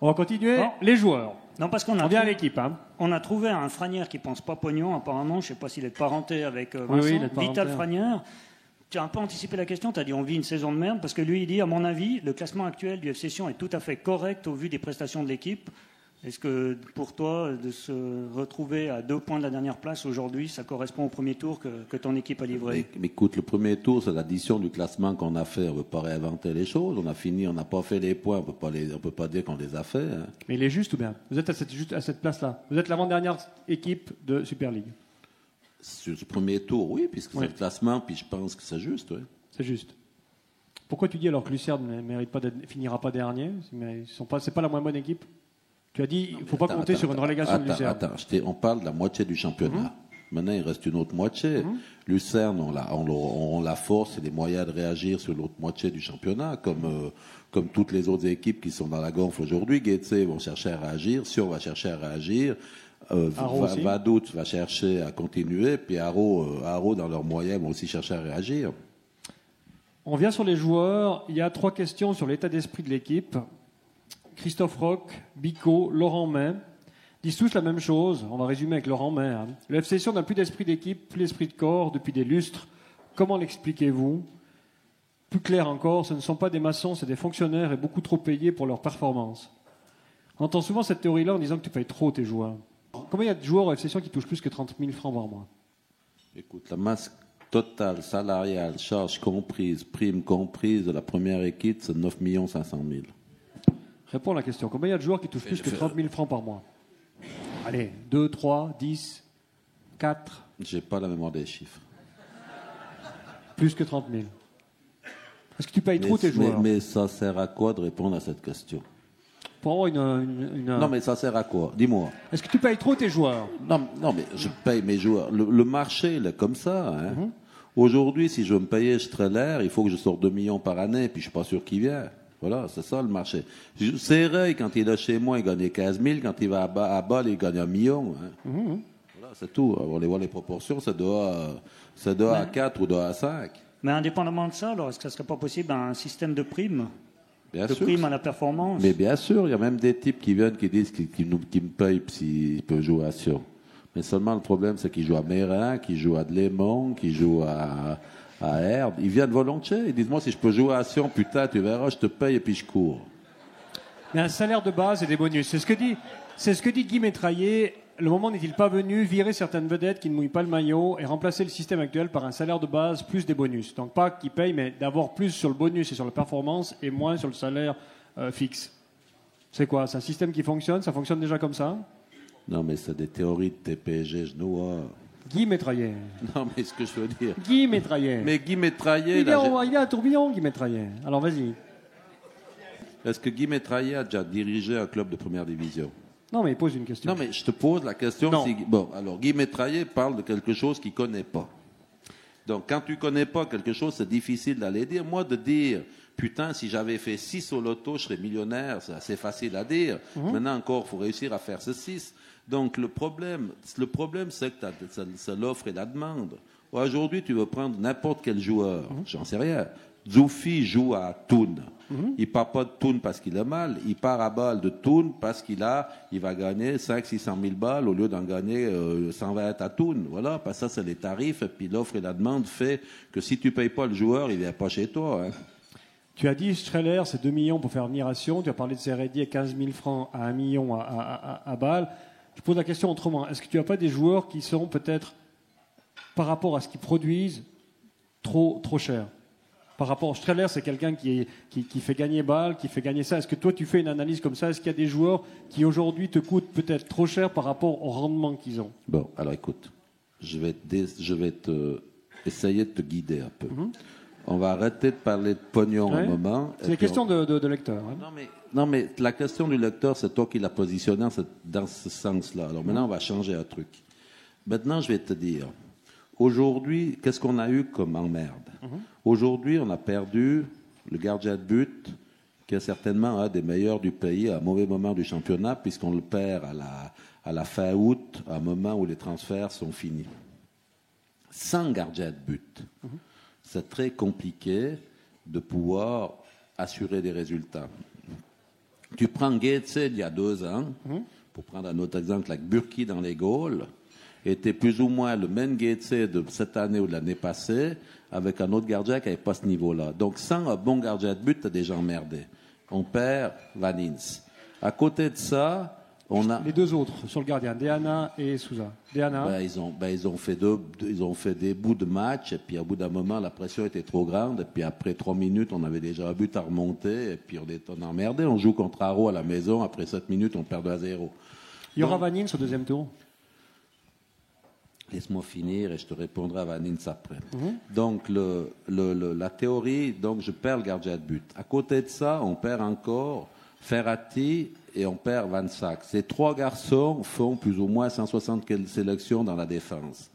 On va continuer. Non. Les joueurs. Non, parce qu'on On vient à l'équipe. Hein. On a trouvé un Franière qui pense pas pognon, apparemment. Je sais pas s'il est de parenté avec Vincent. Oui, il est de parenté. Vital Franière. Tu as un peu anticipé la question. Tu as dit on vit une saison de merde. Parce que lui, il dit, à mon avis, le classement actuel du FC Sion est tout à fait correct au vu des prestations de l'équipe. Est-ce que pour toi, de se retrouver à 2 points de la dernière place aujourd'hui, ça correspond au premier tour que ton équipe a livré? Mais écoute, le premier tour, c'est l'addition du classement qu'on a fait. On ne veut pas réinventer les choses. On a fini, on n'a pas fait les points. On peut pas dire qu'on les a fait. Hein. Mais il est juste ou bien? Vous êtes juste à cette place-là. Vous êtes l'avant-dernière équipe de Super League. Sur ce premier tour, oui, puisque c'est Oui. le classement, puis je pense que c'est juste. Oui. C'est juste. Pourquoi tu dis alors que Lucerne ne mérite pas finira pas dernier? C'est pas la moins bonne équipe? Tu as dit, il ne faut pas compter sur une relégation de Lucerne. On parle de la moitié du championnat. Maintenant, il reste une autre moitié. Lucerne, on la force et les moyens de réagir sur l'autre moitié du championnat, comme toutes les autres équipes qui sont dans la gonfle aujourd'hui. Guetze vont chercher à réagir, Sion va chercher à réagir, Vaduz va chercher à continuer, puis Haro, dans leurs moyens, vont aussi chercher à réagir. On vient sur les joueurs. Il y a 3 questions sur l'état d'esprit de l'équipe. Christophe Roch, Bico, Laurent May disent tous la même chose. On va résumer avec Laurent May. Hein. Le FC Sion n'a plus d'esprit d'équipe, plus d'esprit de corps depuis des lustres. Comment l'expliquez-vous? Plus clair encore, ce ne sont pas des maçons, c'est des fonctionnaires et beaucoup trop payés pour leur performance. On entend souvent cette théorie-là en disant que tu payes trop tes joueurs. Combien il y a de joueurs au FC Sion qui touchent plus que 30 000 francs par mois? Écoute, la masse totale, salariale, charges comprises, primes comprises de la première équipe, c'est 9 500 000. Réponds à la question. Combien il y a de joueurs qui touchent plus que 30 000 francs par mois? Allez, 2, 3, 10, 4. J'ai pas la mémoire des chiffres. Plus que 30 000. Est-ce que tu payes trop tes joueurs? Mais ça sert à quoi de répondre à cette question? Pour avoir Non, mais ça sert à quoi? Dis-moi. Est-ce que tu payes trop tes joueurs? Non, mais je paye mes joueurs. Le marché, il est comme ça. Hein. Aujourd'hui, si je veux me payer Streller, il faut que je sorte 2 millions par année, puis je suis pas sûr qu'il vient. Voilà, c'est ça le marché. Serré, quand il est chez moi, il gagnait 15 000. Quand il va à Bâle, il gagne 1 million. Hein. Voilà, c'est tout. On les voit les proportions, c'est 2 à 4 ou 2 à 5. Mais indépendamment de ça, alors est-ce que ce serait pas possible un système de primes? Bien de sûr. primes à la performance? Mais bien sûr, il y a même des types qui viennent, qui disent qu'ils me payent s'ils peuvent jouer à Sion. Mais seulement le problème, c'est qu'ils jouent à Mérin, qu'ils jouent à Delémont, qu'ils jouent à Herbe. Ils viennent volontiers. Ils disent, moi, si je peux jouer à Sion, putain, tu verras, je te paye et puis je cours. Mais un salaire de base et des bonus. C'est ce que dit Guy Métraillé. Le moment n'est-il pas venu virer certaines vedettes qui ne mouillent pas le maillot et remplacer le système actuel par un salaire de base plus des bonus? Donc pas qu'ils payent, mais d'avoir plus sur le bonus et sur la performance et moins sur le salaire fixe. C'est quoi? C'est un système qui fonctionne? Ça fonctionne déjà comme ça? Non, mais c'est des théories de TPG genoux. Guy Métraillé. Non, mais ce que je veux dire. Guy Métraillé. Mais Guy Métraillé... Il est un tourbillon, Guy Métraillé. Alors vas-y. Est-ce que Guy Métraillé a déjà dirigé un club de première division? Non, mais il pose une question. Non, mais je te pose la question. Non. Bon, alors Guy Métraillé parle de quelque chose qu'il ne connaît pas. Donc, quand tu ne connais pas quelque chose, c'est difficile d'aller dire. Moi, de dire, putain, si j'avais fait 6 au loto, je serais millionnaire, c'est assez facile à dire. Maintenant encore, il faut réussir à faire ce 6. Donc, le problème, c'est que c'est l'offre et la demande. Aujourd'hui, tu veux prendre n'importe quel joueur, j'en sais rien. Zoufi joue à Thun. Il part pas de Thun parce qu'il a mal, il part à Bâle de Thun parce il va gagner 500-600 000 balles au lieu d'en gagner 120 à Thun. Voilà, parce que ça, c'est les tarifs, et puis l'offre et la demande fait que si tu payes pas le joueur, il vient pas chez toi. Hein. Tu as dit Streller, c'est 2 millions pour faire venir à Sion. Tu as parlé de Seredi à 15 000 francs à 1 million à Bâle. Je pose la question autrement. Est-ce que tu n'as pas des joueurs qui sont peut-être, par rapport à ce qu'ils produisent, trop chers? Par rapport à Streller, c'est quelqu'un qui fait gagner Bâle, qui fait gagner ça. Est-ce que toi, tu fais une analyse comme ça? Est-ce qu'il y a des joueurs qui, aujourd'hui, te coûtent peut-être trop cher par rapport au rendement qu'ils ont? Bon, alors écoute, je vais essayer de te guider un peu. On va arrêter de parler de pognon un moment. C'est une question de lecteur. Hein. Non, mais la question du lecteur, c'est toi qui l'as positionné dans ce sens-là. Alors maintenant, on va changer un truc. Maintenant, je vais te dire, aujourd'hui, qu'est-ce qu'on a eu comme emmerde? Aujourd'hui, on a perdu le gardien de but, qui est certainement un des meilleurs du pays à un mauvais moment du championnat, puisqu'on le perd à la fin août, à un moment où les transferts sont finis. Sans gardien de but, c'est très compliqué de pouvoir assurer des résultats. Tu prends Goetze il y a 2 ans, pour prendre un autre exemple, avec Burki dans les Gaules, était plus ou moins le même Goetze de cette année ou de l'année passée, avec un autre gardien qui n'avait pas ce niveau-là. Donc sans un bon gardien de but, tu as déjà emmerdé. On perd Van Ince. À côté de ça, on a... Les 2 autres sur le gardien, Deana et Souza. Deana. Ils ont fait des bouts de match, et puis au bout d'un moment, la pression était trop grande, et puis après 3 minutes, on avait déjà un but à remonter, et puis on est emmerdé. On joue contre Haro à la maison, après 7 minutes, on perd 2-0. Il y aura Van Ince au deuxième tour. Laisse-moi finir et je te répondrai à Van Ince après. Donc, la théorie, donc je perds le gardien de but. À côté de ça, on perd encore Ferrati et on perd Van Sack. Ces 3 garçons font plus ou moins 160 sélections dans la défense.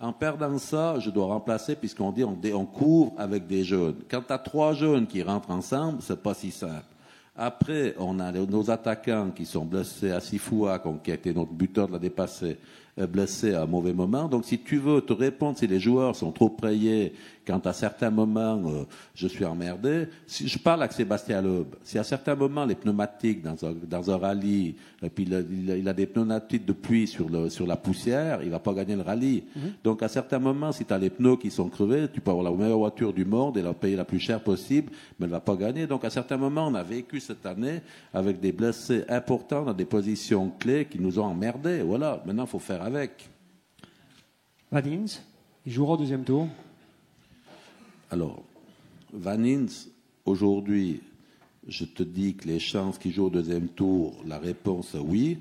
En perdant ça, je dois remplacer, puisqu'on dit on court avec des jeunes. Quand tu as 3 jeunes qui rentrent ensemble, c'est pas si simple. Après, on a nos attaquants qui sont blessés à Sifoua, qui a été notre buteur de la dépassée, blessé à un mauvais moment. Donc, si tu veux te répondre si les joueurs sont trop prayés, quand à certains moments, je suis emmerdé, si je parle avec Sébastien Loeb, si à certains moments, les pneumatiques dans un rallye, et puis il a des pneumatiques de pluie sur la poussière, il va pas gagner le rallye. Donc, à certains moments, si tu as les pneus qui sont crevés, tu peux avoir la meilleure voiture du monde et la payer la plus chère possible, mais elle va pas gagner. Donc, à certains moments, on a vécu cette année avec des blessés importants dans des positions clés qui nous ont emmerdés. Voilà. Maintenant, il faut faire avec. Van Ince, il jouera au deuxième tour. Alors, Van Ince, aujourd'hui, je te dis que les chances qu'il joue au deuxième tour, la réponse est oui.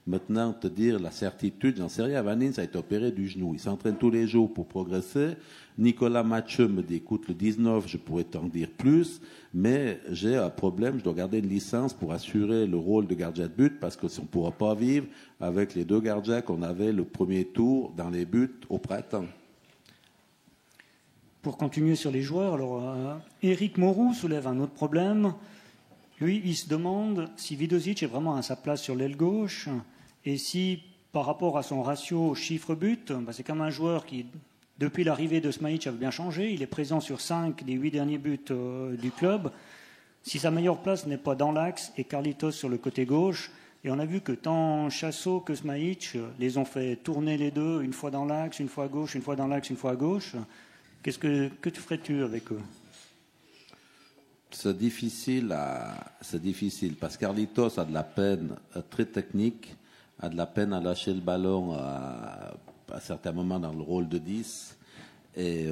Maintenant, te dire la certitude, j'en sais rien. Van Ince a été opéré du genou. Il s'entraîne tous les jours pour progresser. Nicolas Mathieu me dit, écoute, le 19, je pourrais t'en dire plus, mais j'ai un problème, je dois garder une licence pour assurer le rôle de gardien de but, parce que si on ne pourra pas vivre avec les 2 gardiens qu'on avait le premier tour dans les buts au printemps. Pour continuer sur les joueurs, alors Éric Moreau soulève un autre problème. Lui, il se demande si Vidozic est vraiment à sa place sur l'aile gauche et si, par rapport à son ratio chiffre-but, c'est comme un joueur qui, depuis l'arrivée de Smajic, avait bien changé. Il est présent sur 5 des 8 derniers buts du club. Si sa meilleure place n'est pas dans l'axe et Carlitos sur le côté gauche, et on a vu que tant Chassot que Smajic les ont fait tourner les deux, une fois dans l'axe, une fois à gauche, une fois dans l'axe, une fois à gauche. Que ferais-tu avec eux? C'est difficile parce que Carlitos a de la peine, très technique, a de la peine à lâcher le ballon à certains moments dans le rôle de 10. Et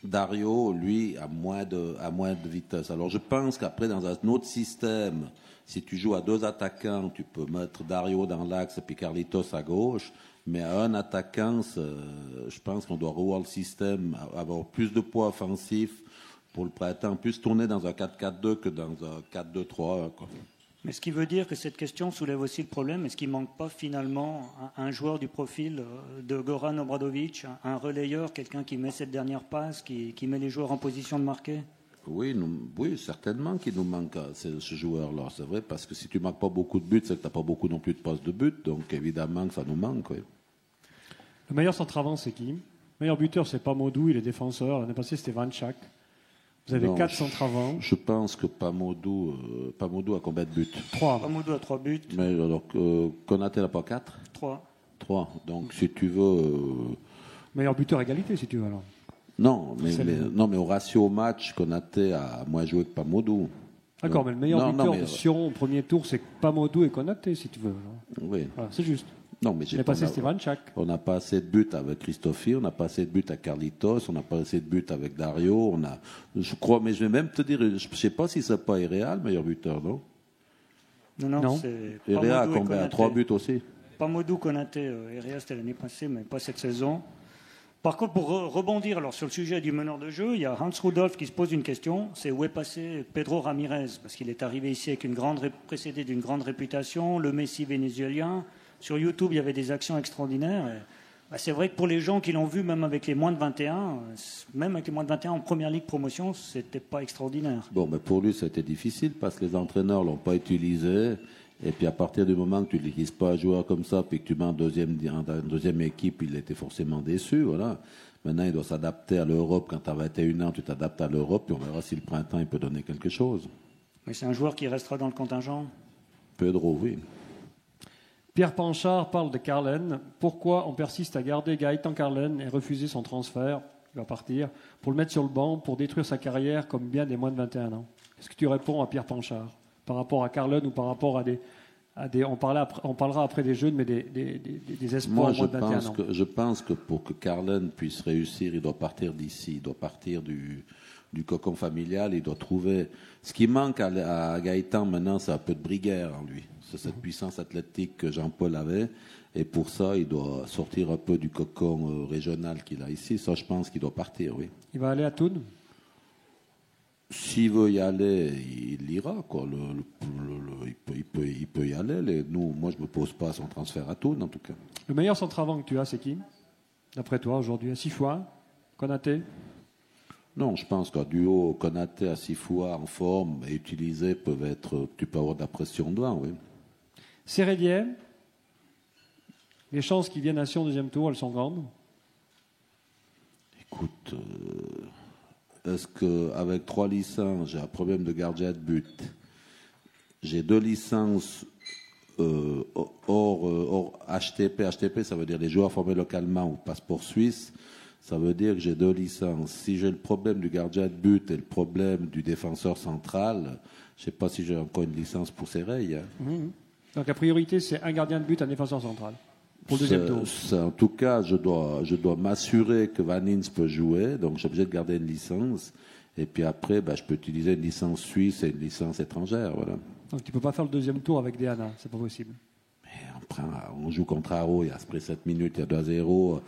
Dario, lui, a moins de vitesse. Alors je pense qu'après, dans un autre système, si tu joues à 2 attaquants, tu peux mettre Dario dans l'axe et puis Carlitos à gauche. Mais à un attaquant, je pense qu'on doit revoir le système, avoir plus de poids offensif pour le printemps, plus tourner dans un 4-4-2 que dans un 4-2-3. Quoi. Mais ce qui veut dire que cette question soulève aussi le problème, est-ce qu'il ne manque pas finalement un joueur du profil de Goran Obradovic, un relayeur, quelqu'un qui met cette dernière passe, qui met les joueurs en position de marquer? Oui, certainement qu'il nous manque ce joueur-là. C'est vrai, parce que si tu ne marques pas beaucoup de buts, c'est que tu n'as pas beaucoup non plus de passes de but. Donc évidemment que ça nous manque. Oui. Le meilleur centre-avant, c'est qui? Le meilleur buteur, c'est Pamodou, il est défenseur. L'année passée, c'était Van Schack. Vous avez 4 centre-avant. Je pense que Pamodou a combien de buts? 3. Pamodou a 3 buts. Mais alors, Konaté n'a pas 4? 3. Donc si tu veux... Meilleur buteur égalité, si tu veux alors. Non, mais au ratio au match, Konaté a moins joué que Pamodou. D'accord, mais le meilleur buteur de Sion au premier tour, c'est Pamodou et Konaté, si tu veux. Alors. Oui. Voilà, c'est juste. Non, mais l'année passée, c'était Van Schack. On n'a pas assez de buts avec Christophe, on n'a pas assez de buts avec Carlitos, on n'a pas assez de buts avec Dario. Je crois, mais je vais même te dire, je ne sais pas si c'est pas Erea le meilleur buteur, non? Non. C'est Erea a combien? 3 buts aussi? Pamodou, Konaté, Erea c'était l'année passée, mais pas cette saison. Par contre, pour rebondir alors, sur le sujet du meneur de jeu, il y a Hans Rudolph qui se pose une question, c'est où est passé Pedro Ramirez? Parce qu'il est arrivé ici avec précédé d'une grande réputation, le Messi vénézuélien. Sur YouTube, il y avait des actions extraordinaires. Et, c'est vrai que pour les gens qui l'ont vu, même avec les moins de 21, même avec les moins de 21 en première ligue promotion, c'était pas extraordinaire. Bon, mais pour lui, ça a été difficile parce que les entraîneurs l'ont pas utilisé. Et puis à partir du moment que tu n'utilises pas un joueur comme ça, puis que tu mets en deuxième équipe, il était forcément déçu. Voilà. Maintenant, il doit s'adapter à l'Europe. Quand tu as 21 ans, tu t'adaptes à l'Europe, puis on verra si le printemps il peut donner quelque chose. Mais c'est un joueur qui restera dans le contingent. Pedro, oui. Pierre Panchard parle de Carlen. Pourquoi on persiste à garder Gaëtan Carlen et refuser son transfert, il va partir, pour le mettre sur le banc, pour détruire sa carrière comme bien des moins de 21 ans? Qu'est-ce que tu réponds à Pierre Panchard par rapport à Carlen ou par rapport à des on parlera après des jeunes, mais des espoirs moins de 21 ans. Je pense que pour que Carlen puisse réussir, il doit partir d'ici, il doit partir du cocon familial, il doit trouver... Ce qui manque à Gaëtan maintenant, c'est un peu de briguère en lui. C'est cette puissance athlétique que Jean-Paul avait. Et pour ça, il doit sortir un peu du cocon régional qu'il a ici. Ça, je pense qu'il doit partir, oui. Il va aller à Thun? S'il veut y aller, il ira, quoi. Il peut y aller. Moi, je me pose pas son transfert à Thun, en tout cas. Le meilleur centre-avant que tu as, c'est qui, d'après toi, aujourd'hui? Sifois, Konaté? Non, je pense qu'un duo Konaté à Sifoua en forme et utilisé tu peux avoir de la pression devant, oui. Sérédier, les chances qu'il vienne à Sion au deuxième tour, elles sont grandes? Écoute, est-ce qu'avec 3 licences, j'ai un problème de gardien de but? J'ai 2 licences hors HTP. HTP, ça veut dire les joueurs formés localement ou passeport suisse. Ça veut dire que j'ai 2 licences. Si j'ai le problème du gardien de but et le problème du défenseur central, je ne sais pas si j'ai encore une licence pour Séreille. Hein. Mmh. Donc la priorité, c'est un gardien de but, un défenseur central. Pour le deuxième tour. En tout cas, je dois m'assurer que Van Inns peut jouer. Donc j'ai obligé de garder une licence. Et puis après, je peux utiliser une licence suisse et une licence étrangère. Voilà. Donc tu ne peux pas faire le deuxième tour avec Deana, c'est pas possible. Mais on joue contre Aro, il y a après 7 minutes, il y a 2-0.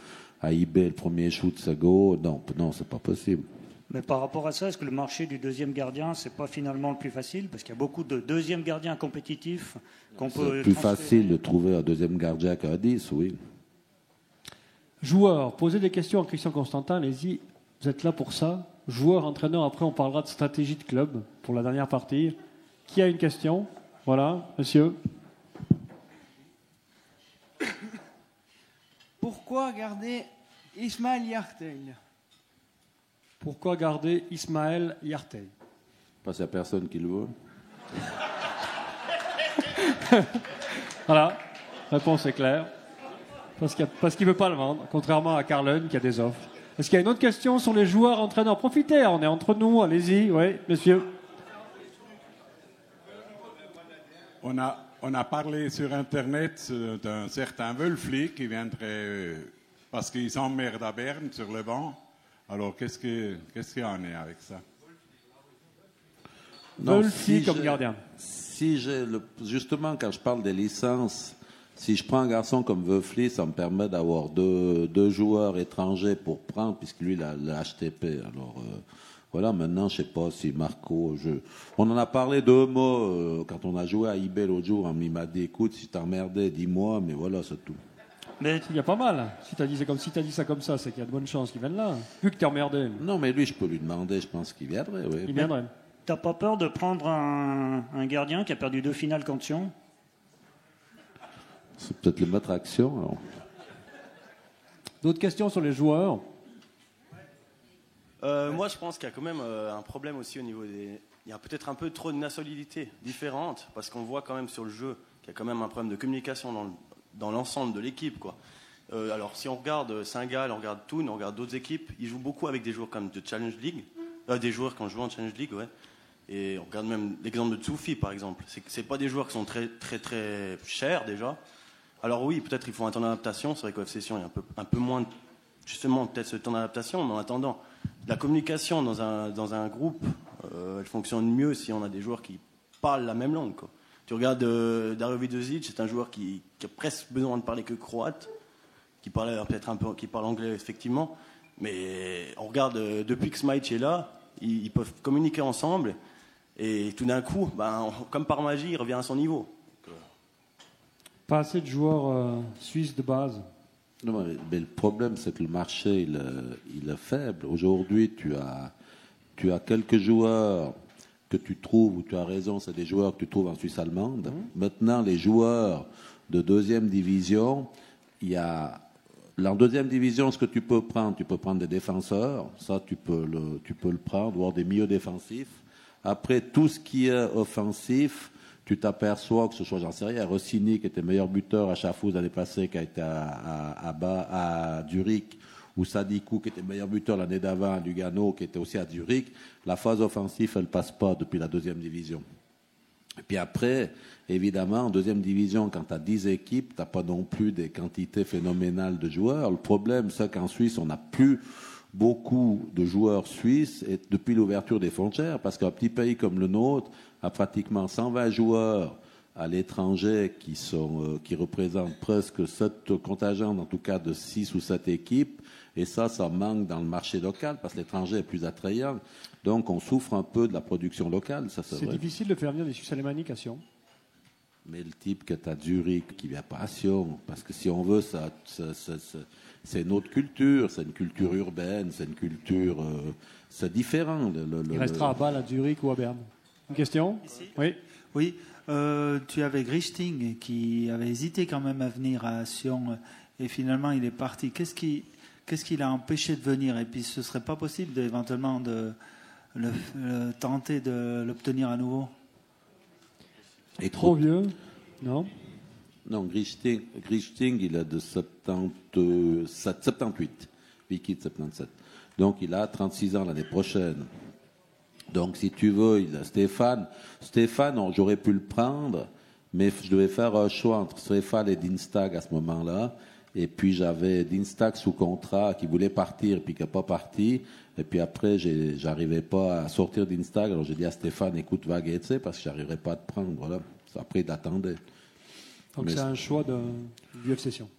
À IB, le premier shoot, ça go. Non, c'est pas possible. Mais par rapport à ça, est-ce que le marché du deuxième gardien, c'est pas finalement le plus facile? Parce qu'il y a beaucoup de deuxièmes gardiens compétitifs qu'on peut... C'est plus facile de trouver un deuxième gardien qu'un 10, oui. Joueur, posez des questions à Christian Constantin, allez-y, vous êtes là pour ça. Joueur, entraîneur, après on parlera de stratégie de club pour la dernière partie. Qui a une question? Voilà, monsieur. Pourquoi garder Ismaël Yartel? Pourquoi garder Ismaël Yartel? Parce qu'il n'y a personne qui le veut. Voilà, réponse est claire. Parce qu'il ne veut pas le vendre, contrairement à Carlen qui a des offres. Est-ce qu'il y a une autre question sur les joueurs entraîneurs? Profitez, on est entre nous, allez-y, oui, monsieur. On a parlé sur Internet d'un certain Wölfli qui viendrait parce qu'il s'emmerde à Berne sur le banc. Alors, qu'est-ce qu'il y en est avec ça? Wölfli comme gardien. Justement, quand je parle des licences, si je prends un garçon comme Wölfli, ça me permet d'avoir deux joueurs étrangers pour prendre, puisque lui, il a le HTP. Alors, voilà, maintenant, je sais pas si Marco... On en a parlé 2 mots quand on a joué à IB l'autre jour. Il m'a dit, écoute, si t'as emmerdé, dis-moi, mais voilà, c'est tout. Mais il y a pas mal. Si t'as dit ça comme ça, c'est qu'il y a de bonnes chances qu'il vienne là. Vu que t'es emmerdé. Non, mais lui, je peux lui demander, je pense qu'il viendrait, oui. Il viendrait. T'as pas peur de prendre un gardien qui a perdu 2 finales contre Sion? C'est peut-être le mettre à action, alors. D'autres questions sur les joueurs? Moi, je pense qu'il y a quand même un problème aussi au niveau des... Il y a peut-être un peu trop de nationalités différentes, parce qu'on voit quand même sur le jeu qu'il y a quand même un problème de communication dans l'ensemble de l'équipe, quoi. Alors, si on regarde Saint-Gall, on regarde Thun, on regarde d'autres équipes, ils jouent beaucoup avec des joueurs comme de Challenge League, des joueurs qui ont joué en Challenge League, ouais. Et on regarde même l'exemple de Tsoufi, par exemple. C'est pas des joueurs qui sont très, très, très chers, déjà. Alors oui, peut-être ils font un temps d'adaptation. C'est vrai qu'au FC Sion, il y a un peu moins, justement, peut-être ce temps d'adaptation. Mais en attendant, la communication dans un groupe, elle fonctionne mieux si on a des joueurs qui parlent la même langue, quoi. Tu regardes Dario Vidozic, c'est un joueur qui a presque besoin de parler que croate, qui parle peut-être un peu, qui parle anglais, effectivement. Mais on regarde, depuis que Smite est là, ils peuvent communiquer ensemble. Et tout d'un coup, comme par magie, il revient à son niveau. Pas assez de joueurs suisses de base. Non, mais le problème, c'est que le marché, il est faible. Aujourd'hui, tu as quelques joueurs que tu trouves, ou tu as raison, c'est des joueurs que tu trouves en Suisse allemande. Maintenant, les joueurs de 2e division, il y a... En 2e division, ce que tu peux prendre des défenseurs. Ça, tu peux le prendre, voire des milieux défensifs. Après, tout ce qui est offensif, tu t'aperçois que ce soit, j'en sais rien, Rossini qui était meilleur buteur à Chafouz l'année passée, qui a été à Zurich, ou Sadikou qui était meilleur buteur l'année d'avant à Lugano, qui était aussi à Zurich, la phase offensive, elle passe pas depuis la deuxième division. Et puis après, évidemment, en deuxième division, quand tu as 10 équipes, tu n'as pas non plus des quantités phénoménales de joueurs. Le problème, c'est qu'en Suisse, on n'a plus beaucoup de joueurs suisses et depuis l'ouverture des frontières, parce qu'un petit pays comme le nôtre a pratiquement 120 joueurs à l'étranger qui représentent presque 7 contingents, en tout cas de 6 ou 7 équipes. Et ça manque dans le marché local parce que l'étranger est plus attrayant. Donc on souffre un peu de la production locale, ça c'est vrai. C'est difficile de faire venir des Suisses alémaniques à Sion. Mais le type que tu as Zurich qui vient pas à Sion, parce que si on veut, c'est une autre culture, c'est une culture urbaine, c'est une culture, c'est différent. Il restera à Bâle, à Zurich ou à Berne. Une question? Ici? Oui. Oui, tu avais Grichting qui avait hésité quand même à venir à Sion et finalement il est parti. Qu'est-ce qui l'a empêché de venir? Et puis ce serait pas possible éventuellement de tenter de l'obtenir à nouveau? Et Trop vieux? Non. Non, Grichting, il est de 78. Vicky de 77. Donc, il a 36 ans l'année prochaine. Donc, si tu veux, il a Stéphane, j'aurais pu le prendre, mais je devais faire un choix entre Stéphane et Dienstag à ce moment-là. Et puis, j'avais Dienstag sous contrat qui voulait partir, puis qui n'est pas parti. Et puis après, j'arrivais pas à sortir Dienstag. Alors, j'ai dit à Stéphane, écoute, va à Goetze, parce que j'arriverais pas à te prendre. Voilà. Après, il attendait. Donc, mais c'est un choix du FC Sion.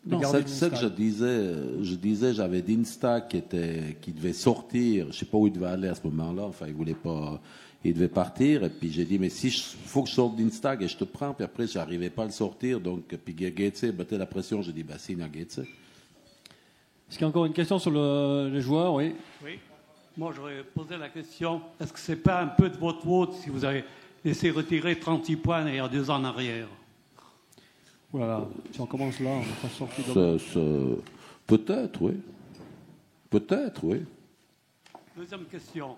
Non, c'est ce que je disais, j'avais Dienstag qui devait sortir, je sais pas où il devait aller à ce moment-là, enfin, il devait partir, et puis j'ai dit, mais si faut que je sorte Dienstag et je te prends, puis après, j'arrivais pas à le sortir, donc, puis Goetze battait la pression, j'ai dit, bah, signe à Goetze. Est-ce qu'il y a encore une question sur les joueurs? Oui. Oui. Moi, j'aurais posé la question, est-ce que c'est pas un peu de votre faute si vous avez laissé retirer 36 points il y a 2 ans en arrière? Voilà, si on commence là, on n'est pas sorti de... Peut-être, oui. Peut-être, oui. Deuxième question.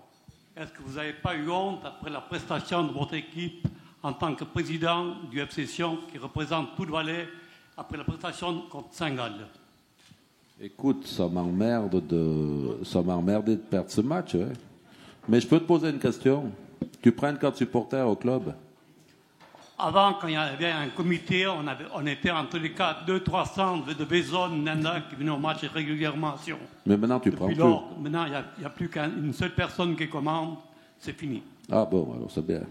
Est-ce que vous n'avez pas eu honte après la prestation de votre équipe en tant que président du FC Sion qui représente tout le Valais après la prestation contre Saint-Gall? Écoute, ça m'emmerdait de perdre ce match, ouais. Mais je peux te poser une question. Tu prends une carte supporter au club? Avant, quand il y avait un comité, on était en tous les cas 200-300 de Bézonne, Nanda, qui venaient au match régulièrement à Sion. Mais maintenant, tu prends plus. Maintenant, il n'y a plus qu'une seule personne qui commande, c'est fini. Ah bon, alors c'est bien.